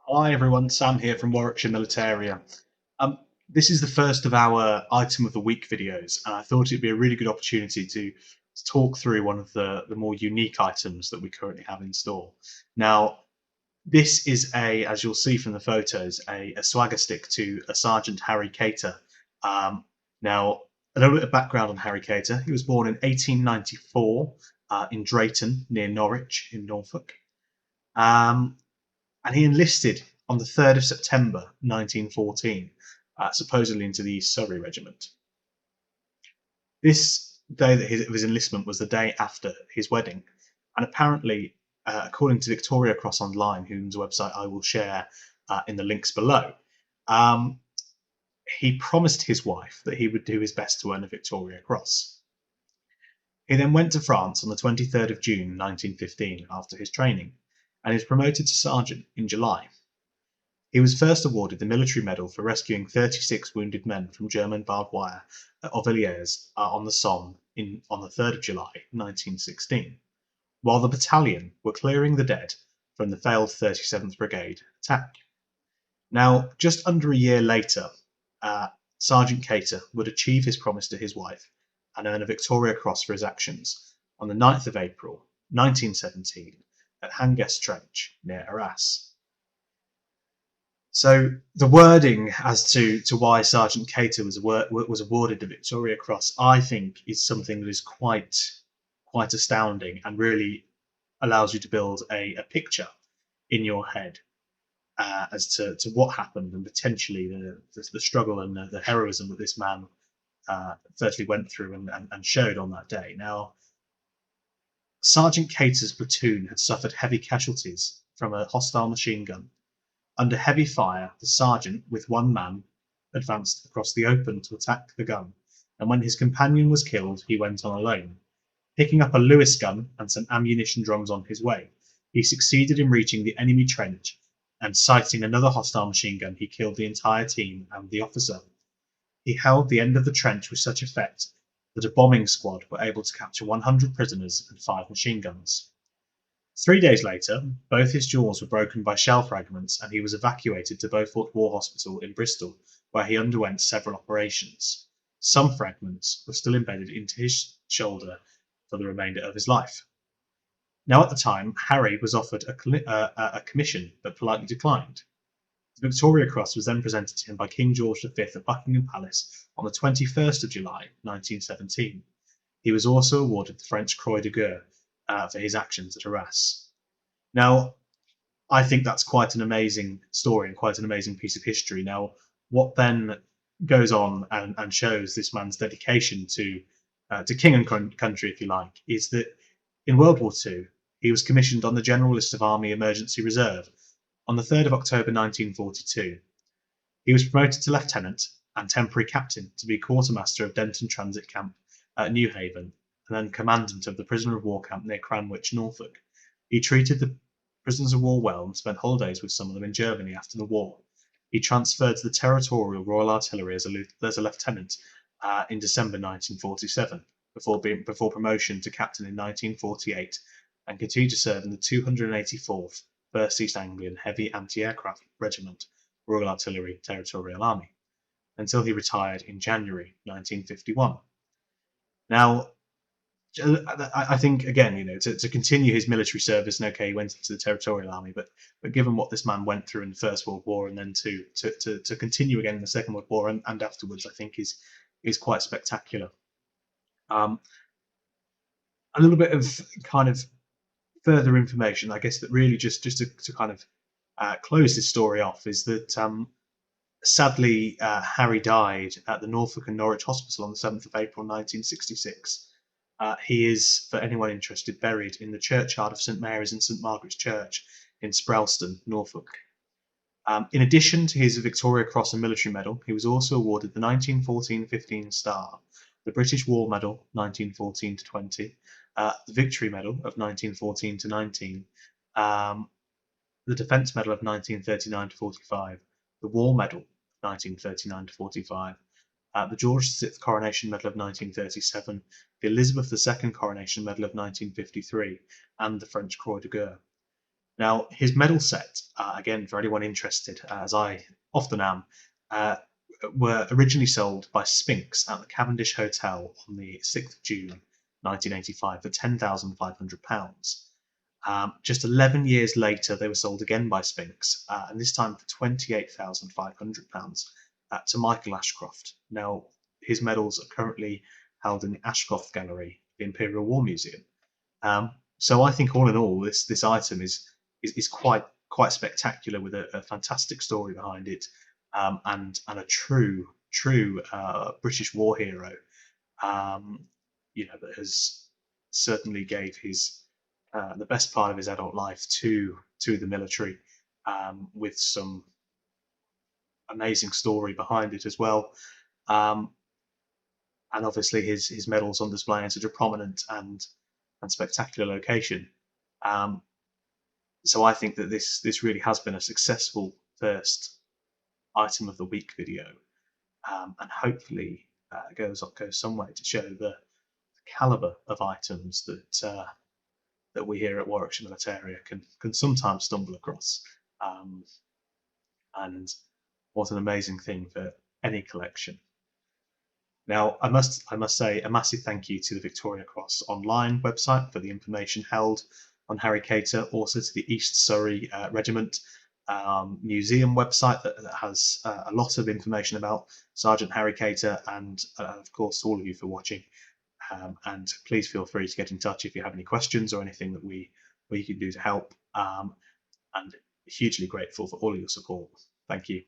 Hi everyone, Sam here from Warwickshire Militaria. Um, this is the first of our item of the week videos, and I thought it'd be a really good opportunity to talk through one of the more unique items that we currently have in store. Now, this is as you'll see from the photos, a swagger stick to a Sergeant Harry Cator. Um, Now, a little bit of background on Harry Cator. He was born in 1894 in Drayton, near Norwich in Norfolk. Um, and he enlisted on the 3rd of September 1914, supposedly into the East Surrey Regiment. This day of his enlistment was the day after his wedding, and apparently, according to Victoria Cross Online, whose website I will share in the links below, um, he promised his wife that he would do his best to earn a Victoria Cross. He then went to France on the 23rd of June 1915 after his training, and is promoted to sergeant in July. He was first awarded the Military Medal for rescuing 36 wounded men from German barbed wire at Auvilliers on the Somme on the 3rd of July 1916, while the battalion were clearing the dead from the failed 37th Brigade attack. Now, just under a year later, Sergeant Cator would achieve his promise to his wife and earn a Victoria Cross for his actions on the 9th of April 1917 at Hangest Trench near Arras. So the wording as to why Sergeant Cator was awarded the Victoria Cross, I think, is something that is quite astounding and really allows you to build a picture in your head as to what happened and potentially the struggle and the heroism that this man firstly went through and showed on that day. Now, Sergeant Cator's platoon had suffered heavy casualties from a hostile machine gun. Under heavy fire, the sergeant, with one man, advanced across the open to attack the gun, and when his companion was killed, he went on alone. Picking up a Lewis gun and some ammunition drums on his way, he succeeded in reaching the enemy trench, and sighting another hostile machine gun, he killed the entire team and the officer. He held the end of the trench with such effect that a bombing squad were able to capture 100 prisoners and 5 machine guns. 3 days later, both his jaws were broken by shell fragments, and he was evacuated to Beaufort War Hospital in Bristol, where he underwent several operations. Some fragments were still embedded into his shoulder for the remainder of his life. Now, at the time, Harry was offered a commission, but politely declined. The Victoria Cross was then presented to him by King George V at Buckingham Palace on the 21st of July 1917. He was also awarded the French Croix de Guerre for his actions at Arras. Now, I think that's quite an amazing story and quite an amazing piece of history. Now, what then goes on and shows this man's dedication to king and country, if you like, is that in World War II, he was commissioned on the General List of Army Emergency Reserve on the 3rd of October 1942. He was promoted to lieutenant and temporary captain to be quartermaster of Denton Transit Camp at New Haven, and then commandant of the prisoner of war camp near Cranwich, Norfolk. He treated the prisoners of war well and spent holidays with some of them in Germany after the war. He transferred to the Territorial Royal Artillery as a lieutenant in December 1947, before promotion to captain in 1948, and continued to serve in the 284th 1st East Anglian Heavy Anti-Aircraft Regiment, Royal Artillery Territorial Army, until he retired in January 1951. Now, I think again, to continue his military service, and okay, he went into the Territorial Army, but given what this man went through in the First World War, and then to continue again in the Second World War and afterwards, I think is quite spectacular. A little bit of kind of further information, I guess, that really just to kind of close this story off is that sadly Harry died at the Norfolk and Norwich Hospital on the 7th of April 1966. He is, for anyone interested, buried in the churchyard of St Mary's and St Margaret's Church in Sprelston, Norfolk. In addition to his Victoria Cross and Military Medal, he was also awarded the 1914-15 Star, the British War Medal 1914-20, the Victory Medal of 1914-19, the Defence Medal of 1939-45, the War Medal 1939-45, the George VI Coronation Medal of 1937, the Elizabeth II Coronation Medal of 1953, and the French Croix de Guerre. Now, his medal set, again, for anyone interested, as I often am, uh, were originally sold by Spinks at the Cavendish Hotel on the 6th of June 1985 for £10,500. Just 11 years later, they were sold again by Spinks, and this time for £28,500 to Michael Ashcroft. Now, his medals are currently held in the Ashcroft Gallery, the Imperial War Museum. So I think all in all, this item is quite spectacular with a fantastic story behind it, and a true British war hero. Um, that has certainly gave his the best part of his adult life to the military, with some amazing story behind it as well. Um, and obviously his medals on display in such a prominent and spectacular location. Um, so I think that this really has been a successful first item of the week video, and hopefully goes some way to show the caliber of items that we here at Warwickshire Militaria can sometimes stumble across, um, and what an amazing thing for any collection. Now, I must say a massive thank you to the Victoria Cross online website for the information held on Harry Cator, also to the East Surrey Regiment Museum website that has a lot of information about Sergeant Harry Cator, and of course to all of you for watching. And please feel free to get in touch if you have any questions or anything that we can do to help. And hugely grateful for all of your support. Thank you.